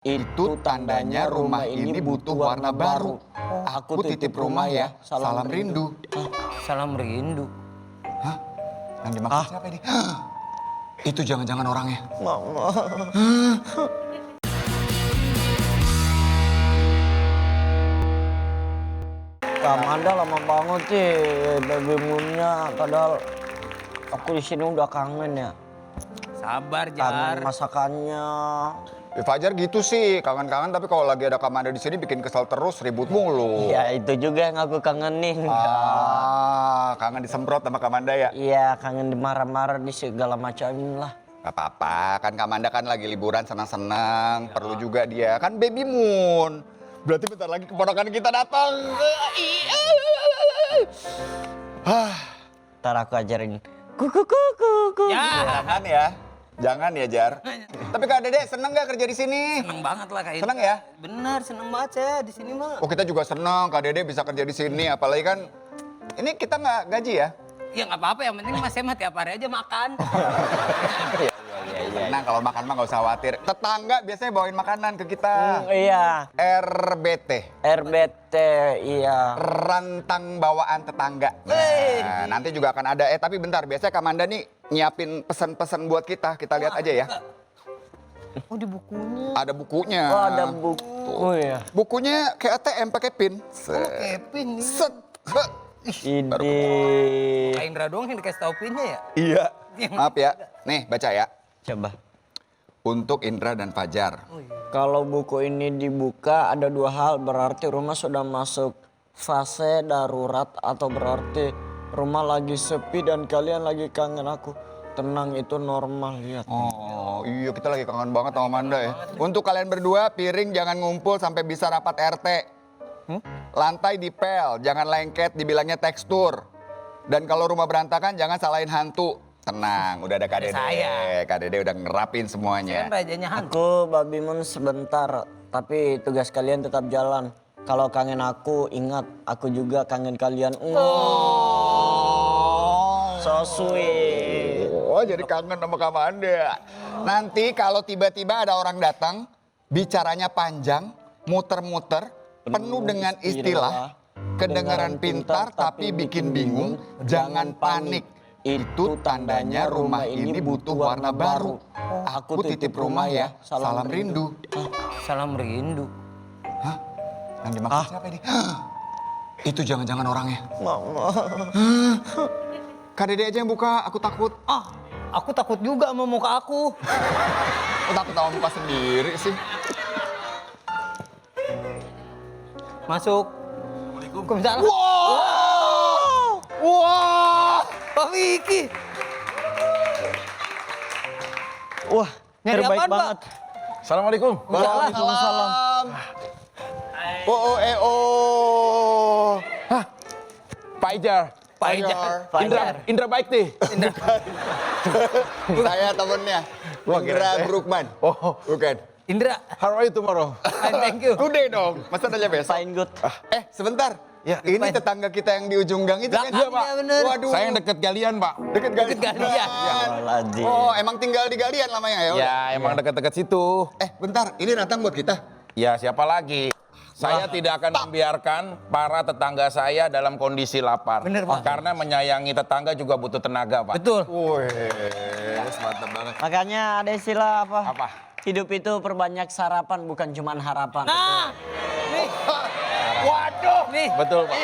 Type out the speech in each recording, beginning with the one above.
Itu tandanya rumah ini butuh warna baru. Aku titip rumah ya. Salam rindu. Salam rindu. Hah? Yang dimaksud siapa ini? Itu jangan-jangan orangnya. Mama. Kamanda lama banget sih baby moonnya. Padahal aku di sini udah kangen ya. Sabar, Kangen Jar. masakannya. Fajar gitu sih, kangen-kangen tapi kalau lagi ada Kamanda di sini bikin kesel terus, ribut mulu. Ya itu juga yang aku kangenin. Kangen disemprot sama Kamanda ya? Iya, kangen dimarah-marah di segala macam lah. Gak apa-apa, kan Kamanda kan lagi liburan senang-senang, perlu juga dia. Kan baby moon. Berarti bentar lagi keponakan kita datang. Ntar aku ajarin. Kuku. Ya, Jangan ya Jar. Tapi Kak Dede seneng gak kerja di sini? seneng banget lah kayak Seneng ya? Bener, seneng banget saya di sini mah. Oh kita juga seneng Kak Dede bisa kerja di sini, apalagi kan ini kita nggak gaji ya? Ya nggak apa-apa, yang penting mas saya mah tiap hari aja makan. Nah kalau makan mah nggak usah khawatir. Tetangga biasanya bawain makanan ke kita. Iya, RBT, iya. Rantang bawaan tetangga. Nah, nanti juga akan ada. Tapi bentar, biasanya Kamanda nih nyiapin pesan-pesan buat kita. Kita lihat aja ya. Oh di bukunya. Ada bukunya. Oh ada buku ya. Bukunya kayak ATM pakai pin. Kevin nih. Set. Ide. Kak Indra doang yang dikasih tau pinnya ya? Iya. Maaf ya. Nih baca ya. Coba. Untuk Indra dan Fajar. Kalau buku ini dibuka ada dua hal, berarti rumah sudah masuk fase darurat atau berarti rumah lagi sepi dan kalian lagi kangen aku. Tenang, itu normal, lihat. Oh iya kita lagi kangen banget sama Amanda ya. Untuk kalian berdua piring jangan ngumpul sampai bisa rapat RT. Lantai dipel, jangan lengket dibilangnya tekstur. Dan kalau rumah berantakan jangan salahin hantu. Tenang, udah ada Kak Dede. saya. Kak Dede udah ngerapin semuanya. Kan rajanya hantu. Aku babi moon sebentar, tapi tugas kalian tetap jalan. Kalau kangen aku, ingat aku juga kangen kalian. So sweet. Oh jadi kangen sama Kak Amanda. Nanti kalau tiba-tiba ada orang datang, bicaranya panjang, muter-muter, penuh dengan istilah, kedengaran pintar tapi bikin bingung, jangan panik. Itu tandanya rumah ini butuh warna baru. Aku titip rumah ya, salam rindu. Salam rindu. Hah? Yang dimaksud siapa ini? Itu jangan-jangan orangnya. Mama. Kak Dede aja yang buka, aku takut. Aku takut juga sama muka aku. Aku takut sama muka sendiri sih. Masuk. Waalaikumsalam. Wah! Pak Wiki. Wah, Nyari terbaik apaan, Pak? banget. Assalamualaikum. Waalaikumsalam. Oh. Hah? Pak Ijar. Pak Ijar. Indra baik nih. Saya temennya. Indra Brukman. Oh, Bukan. Indra. how are you tomorrow? Fine, thank you. Today dong. Masa nanya besok? Fine good. Sebentar. Ya, Ini fine. tetangga kita yang di ujung gang itu kan? Iya, Pak. bener. Waduh. Saya yang deket galian, Pak. Deket Galian. Deket Galian. Astagfirullahaladzim. Oh, emang tinggal di Galian lamanya ya? Ya, emang deket-deket situ. Bentar. Ini datang buat kita. Ya, siapa lagi? Saya tidak akan membiarkan para tetangga saya dalam kondisi lapar. Bener, Pak. Karena menyayangi tetangga juga butuh tenaga, Pak. Betul. Wih, mantap banget. Makanya ada istilah apa? Apa? Hidup itu perbanyak sarapan, bukan cuma harapan. Nah, nih, Waduh. nih, Betul, Pak.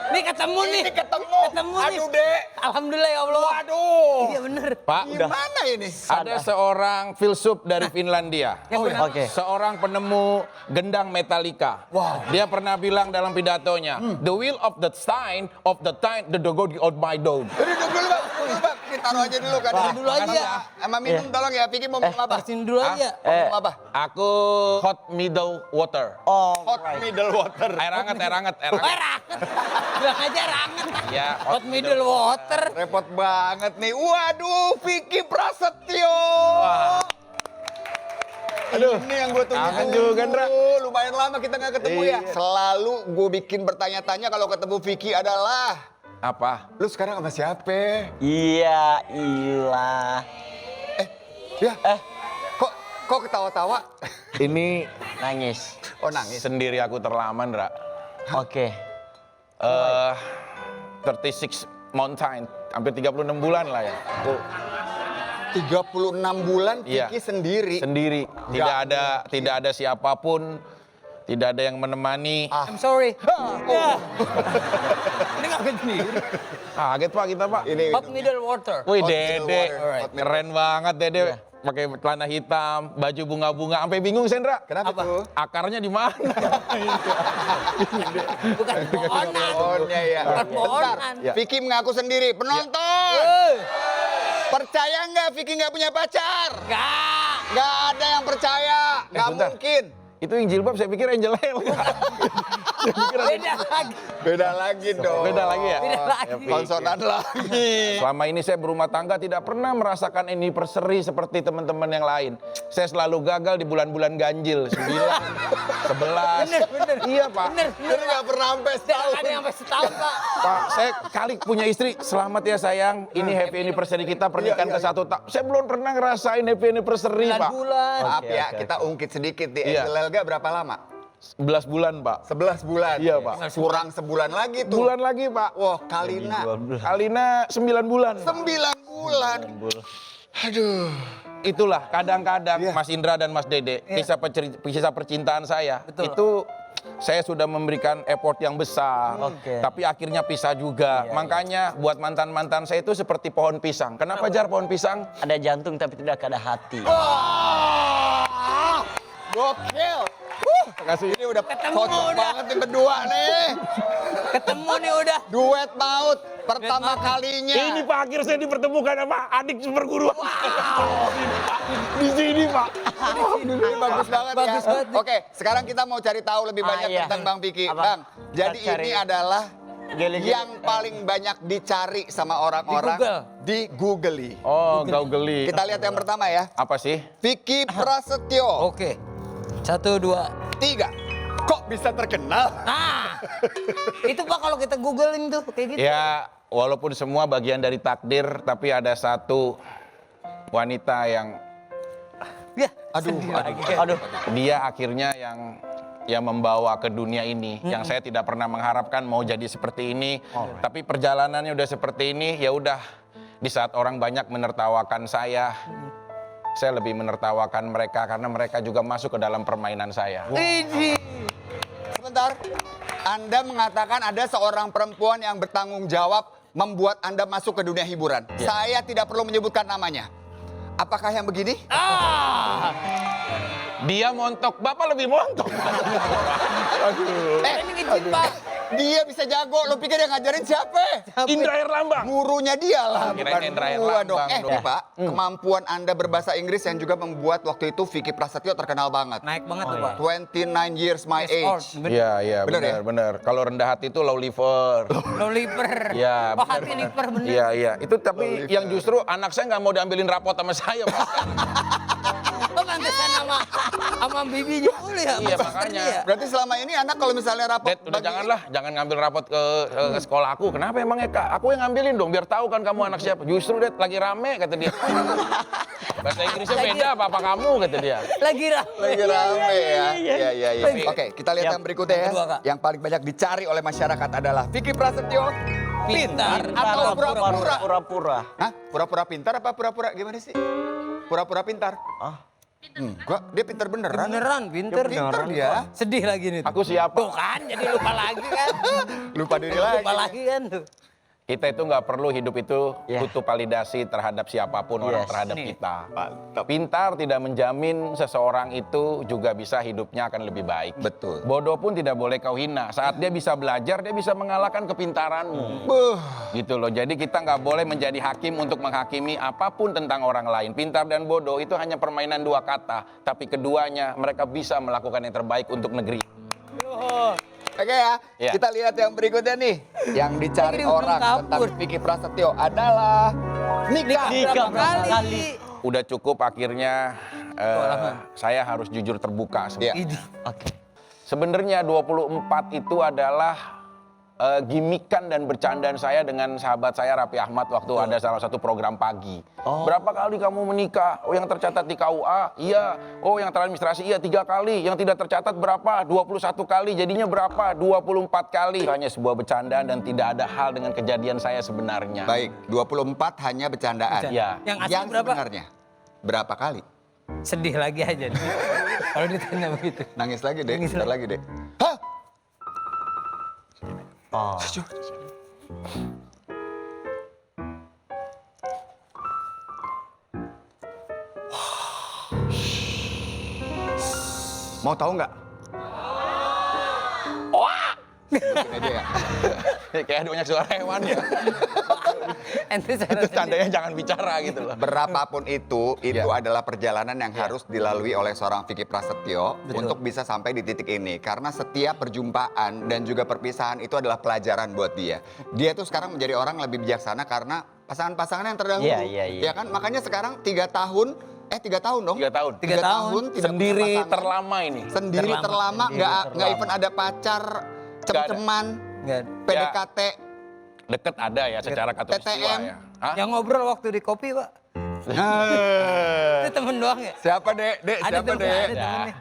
nih ketemu nih. Ini ketemu. Ketemu nih. Aduh, Dek. Alhamdulillah ya Allah. Waduh. Iya bener. Pak, Gimana ini? ada seorang filsuf dari Finlandia. Yang pernah- Oke. Seorang penemu gendang Metallica. Dia pernah bilang dalam pidatonya, the wheel of the sign of the time, the dog of my dog. Duduk dulu, Bang. Duduk, Bang. Ini taruh aja dulu kan. Dulu aja. Sama minum tolong ya. Piki mau minum apa? Taruhin dulu aja. Mau minum apa? Aku hot middle water. Oh, Hot middle water. Air hangat, air hangat, air Oh, hangat. ranget. Bilang aja ranget. Ya, Hot middle water. Repot banget nih. Waduh, Vicky Prasetyo. Aduh, Ini yang gue tunggu. kangen juga, Ndra. Lumayan lama kita nggak ketemu ya. Iya. Selalu gue bikin bertanya-tanya kalau ketemu Vicky adalah, Apa? lu sekarang sama siapa? iya, ilah. Ya, kok Kok ketawa-tawa? Ini Nangis. Oh nangis. sendiri aku terlama, Ndra. Oke. 36 mountain, hampir 36 bulan lah ya. Aku 36 bulan Iya. Vicky sendiri. sendiri, tidak ada siapapun, tidak ada yang menemani. I'm sorry. Ini ngapain sendiri? Kaget Pak kita Pak. Ini Hot middle water. Wih Hot Dede, middle water. keren banget Dede. Pakai celana hitam, baju bunga-bunga, sampai bingung Sendra. Kenapa Apa? tuh? Akarnya di mana? Bukan pohonan. Pohonnya ya. Bukan Bentar. pohonan. Vicky mengaku sendiri. Penonton, percaya nggak Vicky nggak punya pacar? Enggak. Nggak ada yang percaya. Nggak sebentar. mungkin. Itu yang jilbab saya pikir Angel Hell. Beda lagi. Beda lagi dong. Beda lagi ya? Beda lagi. Konsonan lagi. Selama ini saya berumah tangga tidak pernah merasakan anniversary seperti teman-teman yang lain. Saya selalu gagal di bulan-bulan ganjil. 9, 11. Bener. Iya Pak. Bener. Jadi nggak pernah sampai setahun. Ada yang sampai setahun, Pak. Pak, saya kali punya istri, selamat ya sayang, ini happy anniversary kita pernikahan Iya, ke 1 tahun. Saya belum pernah ngerasain happy anniversary Pak. Bulan. Maaf Oke, ya, oke, kita ungkit sedikit di Iya. Angel Helga berapa lama? 11 bulan Pak. 11 bulan. Iya, Pak. Kurang sebulan lagi tuh. Bulan lagi Pak. Wah, Kalina. 12. Alina 9 bulan. 9 bulan. Aduh. Itulah kadang-kadang Iya. Mas Indra dan Mas Dede, kisah percintaan saya. Betul. Itu saya sudah memberikan effort yang besar. Oke. Tapi akhirnya pisah juga. Makanya buat mantan-mantan saya itu seperti pohon pisang. Kenapa Jar pohon pisang? Ada jantung tapi tidak ada hati. Gokil. Makasih. Ini udah Ketemu cocok udah. banget nih berdua nih. Ketemu nih udah. Duet maut pertama kalinya. Ini Pak, akhir saya dipertemukan sama adik perguruan. Di sini Pak. Ini bagus banget Bagus ya. banget nih. Oke, sekarang kita mau cari tahu lebih banyak iya. tentang Bang Vicky. Apa? Bang, jadi Kita cari. ini adalah Geli-geli. yang paling banyak dicari sama orang-orang di Google. Oh, kau geli. Kita lihat yang pertama ya. Apa sih? Vicky Prasetyo. Oke. 1, 2. 3. Kok bisa terkenal? Nah. Itu Pak kalau kita googling tuh kayak gitu. Ya, walaupun semua bagian dari takdir, tapi ada satu wanita yang Ya, Aduh, sedih aduh, lagi. Aduh. dia akhirnya yang membawa ke dunia ini, yang saya tidak pernah mengharapkan mau jadi seperti ini. Tapi perjalanannya udah seperti ini, ya udah. Di saat orang banyak menertawakan saya lebih menertawakan mereka karena mereka juga masuk ke dalam permainan saya. Ini. Sebentar. Anda mengatakan ada seorang perempuan yang bertanggung jawab membuat Anda masuk ke dunia hiburan. Saya tidak perlu menyebutkan namanya. Apakah yang begini? Dia montok, Bapak lebih montok. Eh, Ini ngejit Pak. dia bisa jago. Lu pikir yang ngajarin siapa? Indra Herlambang. Gurunya dia lah. Kirain bukan Indra gua Herlambang dong. dong. Ini Pak, kemampuan Anda berbahasa Inggris yang juga membuat waktu itu Vicky Prasetyo terkenal banget. Naik banget tuh Pak. 29 years my age. Iya, Bener ya? benar. Kalau rendah hati itu low liver. Low liver. Iya, Oh bener. hati liver bener. Iya. Itu tapi yang justru anak saya nggak mau diambilin rapot sama saya, Pak. Oh pantesan sama bibinya dulu ya. Iya, Mas makanya. Terdi ya? Berarti selama ini anak kalau misalnya rapot Dad, udah janganlah, jangan ngambil rapot ke sekolah aku. Kenapa emangnya Kak? Aku yang ngambilin dong, biar tahu kan kamu anak siapa. Justru Dad, lagi rame kata dia. Bahasa Inggrisnya beda apa kamu kata dia. Lagi lah. lagi rame ya. Iya. Oke, kita lihat Yap. yang berikutnya ya. Yang kedua, Kak. Yang paling banyak dicari oleh masyarakat adalah Vicky Prasetyo pintar atau pura-pura. Pura-pura. Hah? Pura-pura pintar apa pura-pura gimana sih? Pura-pura pintar. Enggak, dia pintar beneran. Beneran pinter. Pintar dia. Sedih lagi nih. Aku siapa? Tuh kan jadi lupa lagi kan. Lupa diri lagi. Lupa lagi kan tuh. Kita itu nggak perlu hidup itu Ya. butuh validasi terhadap siapapun orang Yes. terhadap Nih. kita. Mantap. Pintar tidak menjamin seseorang itu juga bisa hidupnya akan lebih baik. Betul. Bodoh pun tidak boleh kau hina. Saat dia bisa belajar, dia bisa mengalahkan kepintaranmu. Gitu loh. Jadi kita nggak boleh menjadi hakim untuk menghakimi apapun tentang orang lain. Pintar dan bodoh itu hanya permainan dua kata. Tapi keduanya mereka bisa melakukan yang terbaik untuk negeri. Oke ya, Ya. kita lihat yang berikutnya nih. Yang dicari Ini orang belum tentang kabur. Vicky Prasetyo adalah nikah. Berapa kali? Udah cukup akhirnya saya harus jujur terbuka. Iya. Ini. Oke. Sebenarnya 24 itu adalah gimikan dan bercandaan saya dengan sahabat saya Raffi Ahmad waktu ada salah satu program pagi. Berapa kali kamu menikah? Oh, yang tercatat di KUA? Iya. Oh, yang teradministrasi? Iya, 3 kali. Yang tidak tercatat berapa? 21 kali. Jadinya berapa? 24 kali. Hanya sebuah bercandaan dan tidak ada hal dengan kejadian saya sebenarnya. Baik, 24 hanya bercandaan. Ya. Yang asli berapa? Sebenarnya berapa kali? Sedih lagi aja nih. Kalau ditanya begitu. Nangis lagi, Dek. Nangis Bentar lagi. lagi, Dek. Hah? Oh. Mau tahu nggak? Wah! Gini aja ya. Kayak ada banyak suara hewan ya. Ente Itu tandanya jangan bicara gitu loh. Berapapun itu adalah perjalanan yang harus dilalui oleh seorang Vicky Prasetyo untuk bisa sampai di titik ini. Karena setiap perjumpaan dan juga perpisahan itu adalah pelajaran buat dia. Dia tuh sekarang menjadi orang lebih bijaksana karena pasangan-pasangan yang terdahulu. Iya. Ya kan? Makanya sekarang 3 tahun, 3 tahun dong. 3 tahun. 3 tahun. tidak Sendiri punya pasangan. terlama ini. Sendiri terlama, nggak even ada pacar, cem-ceman, Enggak. PDKT. Deket ada ya secara katulistiwa TTM. ya. Hah? Yang ngobrol waktu di kopi, Pak. Itu temen doang ya? Siapa, Dek? Dek, Ada siapa, temen, Dek? ada temennya.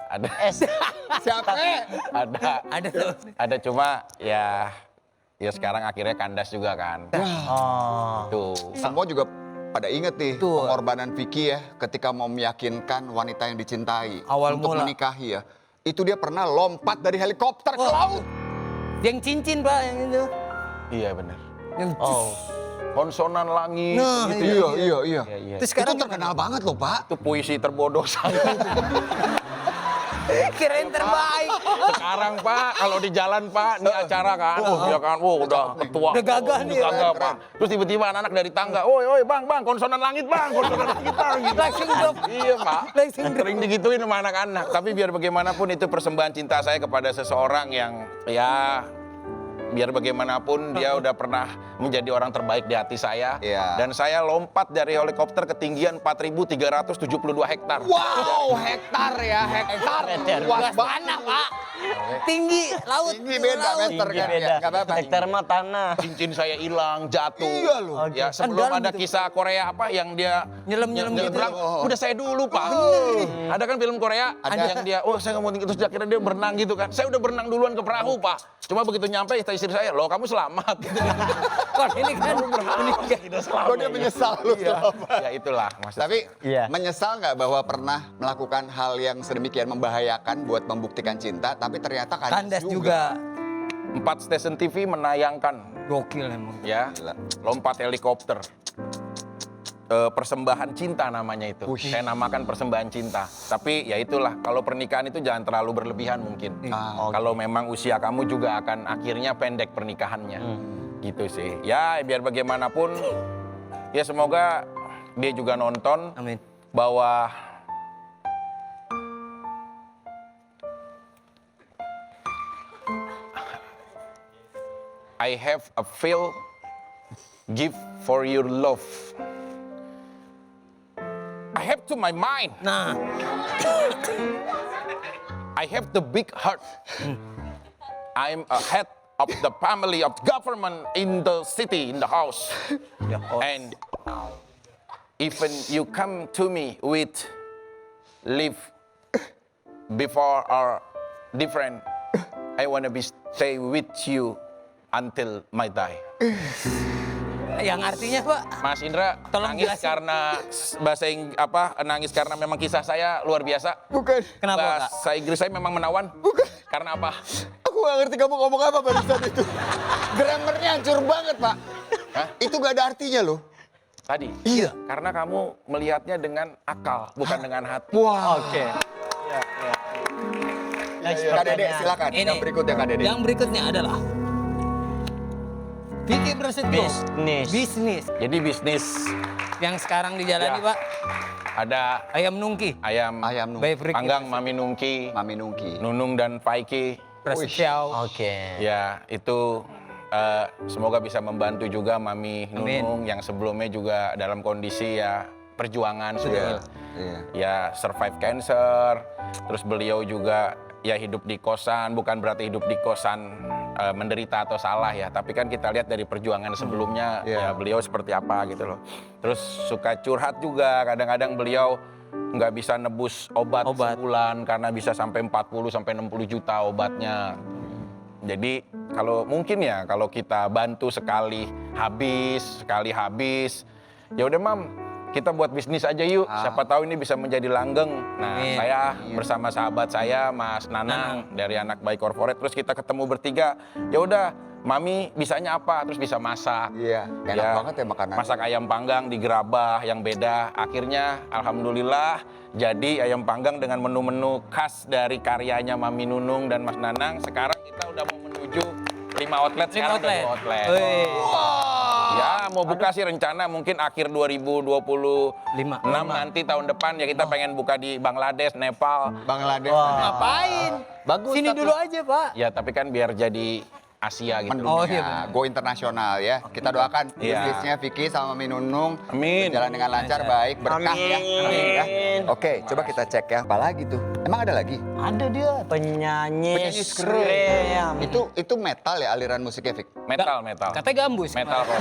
Ada. Siapa? Ada. Ada temennya. Ada cuma ya sekarang akhirnya kandas juga kan. Oh. Tuh. Semua juga pada inget nih Tuh. pengorbanan Vicky ya ketika mau meyakinkan wanita yang dicintai Awal untuk mula. menikahi ya. Itu dia pernah lompat dari helikopter ke laut. Yang cincin, Pak, yang itu. Iya benar. Yang Oh. Konsonan langit Nah, gitu Iya, ya. iya. Iya. Terus Itu sekarang terkenal banget loh, Pak. Itu puisi terbodoh saya. kirain terbaik. Sekarang Pak, kalau di jalan Pak, ini acara kan, ya kan, udah ketua, Udah gagah nih, udah gagah keren. Pak. Terus tiba-tiba anak-anak dari tangga, oi bang, konsonan langit bang, konsonan langit bang. Gitu. Langsung drop. Iya Pak, Langsung drop. sering digituin sama anak-anak. Tapi biar bagaimanapun itu persembahan cinta saya kepada seseorang yang ya biar bagaimanapun dia udah pernah menjadi orang terbaik di hati saya. Iya. Dan saya lompat dari helikopter ketinggian 4.372 hektar. Wow, hektar ya, hektar. Luas banget, Pak. Tinggi laut. Tinggi beda laut. meter Tinggi kan beda. ya. Nggak apa-apa. Hektar mah tanah. Cincin saya hilang, jatuh. Iya loh. Ya sebelum Kan dalam ada itu. kisah Korea apa yang dia Nyelam-nyelam gitu. nyebrang, udah saya dulu Pak. Ada kan film Korea yang dia, saya nggak mau tinggi terus akhirnya dia berenang gitu kan. Saya udah berenang duluan ke perahu Pak. Cuma begitu nyampe istri saya, loh kamu selamat. Gitu. Kok ini kan meninggal. Tidak selamat. Kok dia menyesal lu selamat? Ya itulah maksud. Tapi Iya. menyesal nggak bahwa pernah melakukan hal yang sedemikian membahayakan buat membuktikan cinta, tapi ternyata Kandas juga. 4 stasiun TV menayangkan Gokil emang. ya Gila. lompat helikopter. Persembahan cinta namanya itu. Saya namakan persembahan cinta. Tapi ya itulah, kalau pernikahan itu jangan terlalu berlebihan mungkin. Kalau memang usia kamu juga akan akhirnya pendek pernikahannya. Gitu sih. Ya biar bagaimanapun, ya semoga dia juga nonton Amin. bahwa I have a feel gift for your love. I have to my mind. Nah, I have the big heart. I'm a head of the family of government in the city, in the house. And even you come to me with live before our different, I wanna be stay with you until my die. yang artinya, Pak, Mas Indra Tolong nangis jelasin. karena nangis karena memang kisah saya luar biasa. Bukan. kenapa, Kak? Bahasa Inggris saya memang menawan. Karena apa? Aku gak ngerti kamu ngomong apa barusan itu. Grammarnya hancur banget, Pak. Hah? Itu gak ada artinya loh. Tadi. Iya. Karena kamu melihatnya dengan akal, bukan dengan hati. Wah. Oke. Next Kak Dede, pertanyaan. silakan. Yang berikutnya, Kak Dede. Yang berikutnya adalah Vicky Prasetyo. Bisnis. Jadi bisnis Yang sekarang dijalani, Ya. Pak. ada Ayam nungki. ayam, Ayam By Vicky panggang Mami Nungki, Mami Nungki. Nunung dan Paiki. Prasetyo. Oke. Ya, itu semoga bisa membantu juga Mami Amin. Nunung yang sebelumnya juga dalam kondisi ya perjuangan sudah Iya. ya survive cancer. Terus beliau juga ya hidup di kosan, bukan berarti hidup di kosan menderita atau salah ya, tapi kan kita lihat dari perjuangan sebelumnya ya beliau seperti apa gitu loh. Terus suka curhat juga, kadang-kadang beliau nggak bisa nebus obat sebulan karena bisa sampai 40 sampai 60 juta obatnya. Jadi kalau mungkin ya kalau kita bantu sekali habis, ya udah Mam, kita buat bisnis aja yuk. Siapa tahu ini bisa menjadi langgeng. Nah, saya bersama sahabat saya Mas Nanang dari Anak Baik Corporate, terus kita ketemu bertiga. Ya udah, Mami bisanya apa? Terus bisa masak. Iya, enak banget ya makanan. Masak ayam panggang di gerabah yang beda. Akhirnya alhamdulillah jadi ayam panggang dengan menu-menu khas dari karyanya Mami Nunung dan Mas Nanang. Sekarang kita udah mau menuju 5 outlet. Sekarang udah 2 outlet. Ya, mau buka sih rencana mungkin akhir 2025 nanti tahun depan ya kita pengen buka di Bangladesh, Nepal. Bangladesh. Ngapain? Bagus. Sini dulu aja, Pak. Ya, tapi kan biar jadi Asia gitu. Mendunia, go internasional ya. Kita doakan bisnisnya Vicky sama Minunung berjalan dengan lancar, baik, berkah ya. Amin ya. Oke, coba kita cek ya. Apa lagi tuh? Emang ada lagi? Ada dia penyanyi Scream. Itu metal ya aliran musiknya, Vic? Metal. Katanya gambus. Metalcore.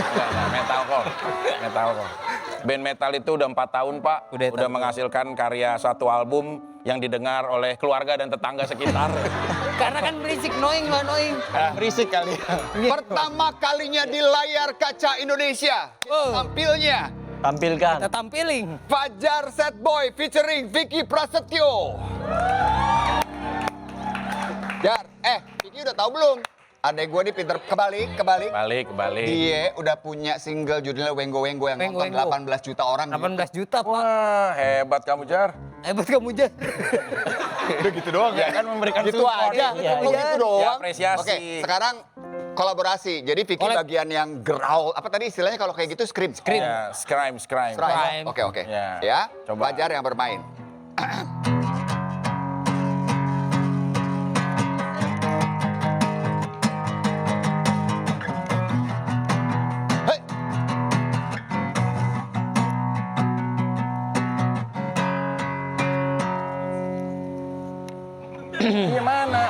Band metal itu udah 4 tahun, Pak. Udah menghasilkan karya 1 album yang didengar oleh keluarga dan tetangga sekitar. Karena kan berisik, knowing. Berisik kali. Pertama kalinya di layar kaca Indonesia. Tampilnya Tampilkan. Kita tampilin. Fajar Sad Boy featuring Vicky Prasetyo. Jar, Vicky udah tahu belum? Adek gue nih pinter kebalik. Balik. Dia udah punya single judulnya Wenggo Wenggo yang nonton 18 juta orang. 18 juta, Pak. Wah, hebat kamu, Jar. Hebat kamu, Jar. Udah gitu doang Ya kan memberikan gitu support. aja. Iya, Oh, gitu doang. Ya, apresiasi. Oke, sekarang kolaborasi. Jadi Vicky bagian yang growl. Apa tadi istilahnya kalau kayak gitu scream? Ya, Scream. Scream. Oke. Ya, Coba. Fajar yang bermain. Gimana?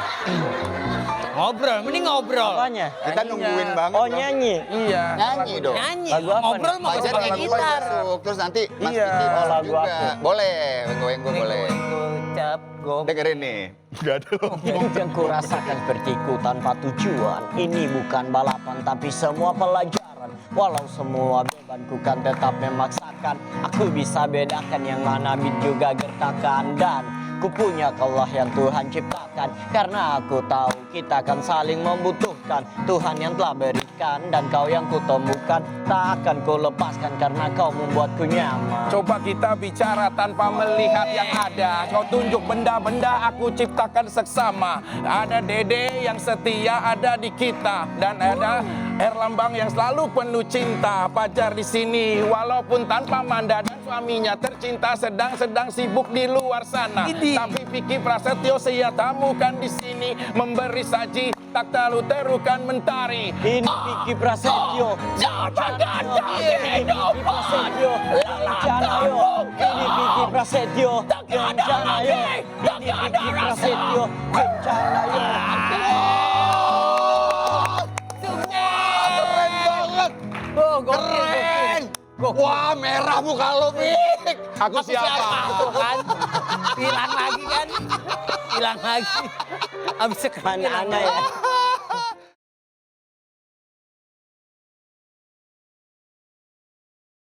Mending ngobrol. Apanya? Kita nungguin banget. Oh dong. nyanyi. Iya. Nyanyi dong. Nyanyi. Lagu apa Ngobrol nih? mau Fajar pakai nyanyi gitar. masuk. Terus nanti Mas Iya. Vicky masuk lagu juga. aku. Boleh, Wenggo boleh. Ucap gom. Dengerin nih. Gak ada loh. Yang ku rasakan vertigo tanpa tujuan. Ini bukan balapan tapi semua pelajaran. Walau semua beban ku kan tetap memaksakan. Aku bisa bedakan yang mana beat juga gertakan. Dan ku punya Allah yang Tuhan ciptakan. Karena aku tahu kita akan saling membutuhkan. Tuhan yang telah berikan dan kau yang ku temukan. Tak akan ku lepaskan karena kau membuatku nyaman. Coba kita bicara tanpa melihat yang ada. Kau tunjuk benda-benda aku ciptakan seksama. Ada Dede yang setia ada di kita dan ada Erlambang yang selalu penuh cinta. Fajar di sini walaupun tanpa Manda dan suaminya tercinta sedang sibuk di luar sana. Tapi Vicky Prasetyo saya tamukan di sini memberi saji tak terlalu terukan mentari. Ini Vicky Prasetyo. Ini Vicky Prasetyo. Rencanayo. Ini Vicky Prasetyo. Rencanayo. Ini Vicky Prasetyo. Rencanayo. Keren banget. Keren. Wah, merah muka lo, Vick. Aku siapa? Tuh kan. Hilang lagi kan. Hilang lagi. Abis Mana ya?